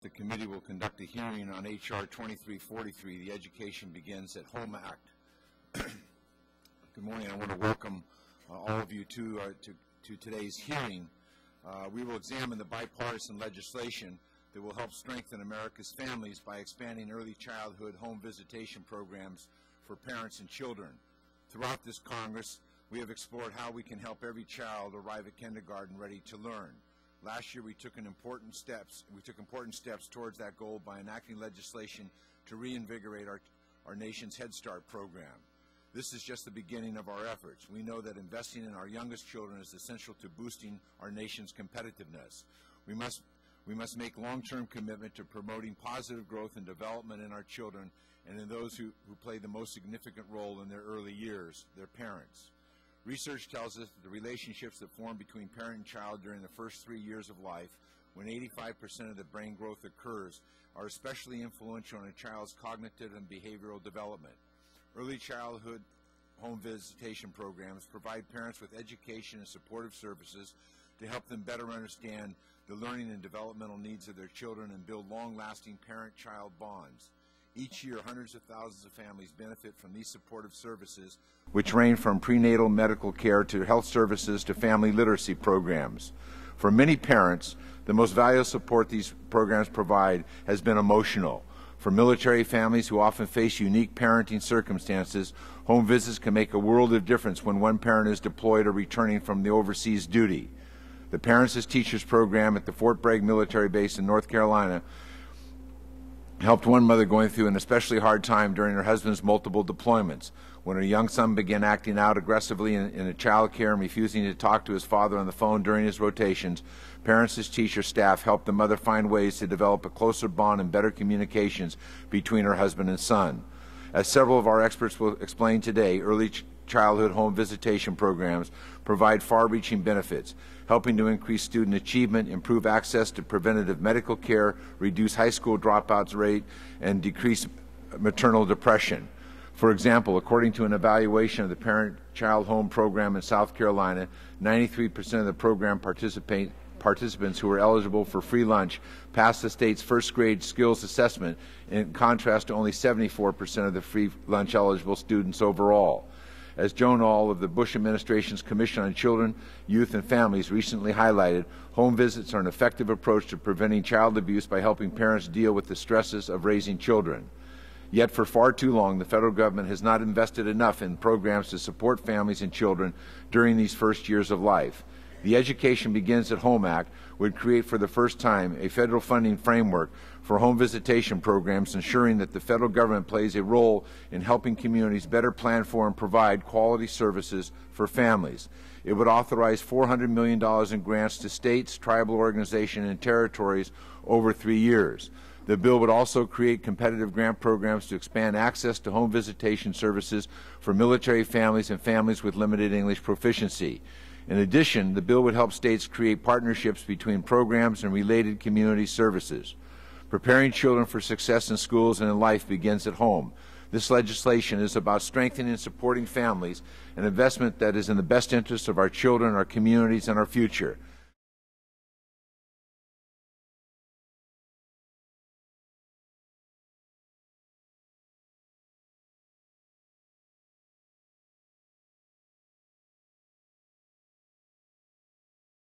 The committee will conduct a hearing on H.R. 2343, the Education Begins at Home Act. Good morning. I want to welcome all of you to today's hearing. We will examine the bipartisan legislation that will help strengthen America's families by expanding early childhood home visitation programs for parents and children. Throughout this Congress, we have explored how we can help every child arrive at kindergarten ready to learn. Last year, we took important steps towards that goal by enacting legislation to reinvigorate our nation's Head Start program. This is just the beginning of our efforts. We know that investing in our youngest children is essential to boosting our nation's competitiveness. We must make long-term commitment to promoting positive growth and development in our children and in those who play the most significant role in their early years, their parents. Research tells us that the relationships that form between parent and child during the first 3 years of life, when 85% of the brain growth occurs, are especially influential on a child's cognitive and behavioral development. Early childhood home visitation programs provide parents with education and supportive services to help them better understand the learning and developmental needs of their children and build long-lasting parent-child bonds. Each year, hundreds of thousands of families benefit from these supportive services, which range from prenatal medical care to health services to family literacy programs. For many parents, the most valuable support these programs provide has been emotional. For military families who often face unique parenting circumstances, home visits can make a world of difference when one parent is deployed or returning from the overseas duty. The Parents as Teachers program at the Fort Bragg military base in North Carolina helped one mother going through an especially hard time during her husband's multiple deployments. When her young son began acting out aggressively in a child care and refusing to talk to his father on the phone during his rotations, Parents as Teachers staff helped the mother find ways to develop a closer bond and better communications between her husband and son. As several of our experts will explain today, early childhood home visitation programs provide far-reaching benefits, helping to increase student achievement, improve access to preventative medical care, reduce high school dropouts rate, and decrease maternal depression. For example, according to an evaluation of the Parent-Child Home Program in South Carolina, 93% of the program participants who were eligible for free lunch passed the state's first grade skills assessment, in contrast to only 74% of the free lunch eligible students overall. As Joan All of the Bush administration's Commission on Children, Youth, and Families recently highlighted, home visits are an effective approach to preventing child abuse by helping parents deal with the stresses of raising children. Yet for far too long, the federal government has not invested enough in programs to support families and children during these first years of life. The Education Begins at Home Act would create for the first time a federal funding framework for home visitation programs, ensuring that the federal government plays a role in helping communities better plan for and provide quality services for families. It would authorize $400 million in grants to states, tribal organizations, and territories over 3 years. The bill would also create competitive grant programs to expand access to home visitation services for military families and families with limited English proficiency. In addition, the bill would help states create partnerships between programs and related community services. Preparing children for success in schools and in life begins at home. This legislation is about strengthening and supporting families, an investment that is in the best interest of our children, our communities, and our future.